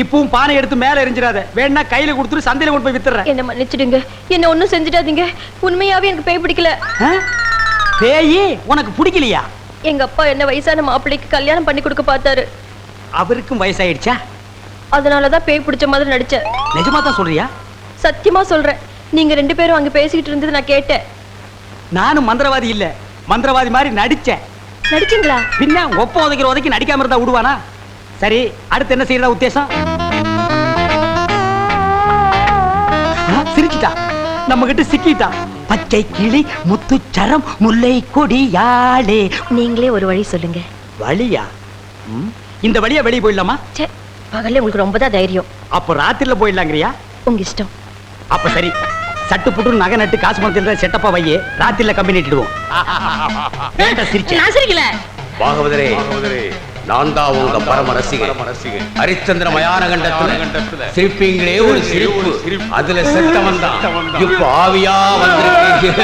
இப்பவும் பானை எடுத்து மேல எரிஞ்சிடாத. வேணா கையில கொடுத்துட்டு சந்தையில கொண்டு போய் வித்துறேன். என்ன மன்னிச்சிடுங்க, என்ன ஒண்ணும் செஞ்சிடாதீங்க. உண்மையாவே எனக்கு பேய் பிடிக்கல. பேயி உனக்கு பிடிக்கலையா? எங்க அப்பா என்ன வயசான மாப்பிள்ளைக்கு கல்யாணம் பண்ணி கொடுக்க பார்த்தாரு. அவருக்கும் வயசாயிடுச்சா? அதனாலதான் பேய் பிடிச்ச மாதிரி நடிச்சேன். நிஜமா தான் சொல்றியா? சத்தியமா சொல்றேன். நீங்க 2 பேரும் அங்க பேசிக்கிட்டு இருந்தது நான் கேட்டேன். நானும் மந்திரவாதி இல்ல, மந்திரவாதி மாதிரி நடிச்சேன். நடிச்சீங்களா? பின்ன ஒப்ப உதைக்கிற உதைக்கு நடிக்காம இருந்தா விடுவானா? சரி, அடுத்து என்ன செய்யறதா உத்தேசம்? சிரிச்சிட்டா, நம்ம கிட்ட சிக்கிட்டா. பச்சை கிளி முத்துச்சரம் முல்லை கொடியாளே. நீங்களே ஒரு வழி சொல்லுங்க. வழியா? இந்த வழியா வெளியே போயிடலாமா? பகல்ல உங்களுக்கு ரொம்ப தான் தைரியம். அப்ப ராத்திரில போயிடலாங்கிறியா? உங்க இஷ்டம். அப்ப சரி, சட்டு புட்டு நகை நட்டு காசு பணத்துல செட்டப்பா வையே, ராத்திரில கம்பெனி இட்டுடுவோம். நான் சிரிக்கல. பாகவதரே, நான் தான் உங்க பரம ரசிகன். ஹரிச்சந்திர மயான கண்டத்துல சிரிப்பீங்களே ஒரு சிரிப்பு, அதுல செத்தவன் தான் இப்ப ஆவியா வந்திருக்கீங்க.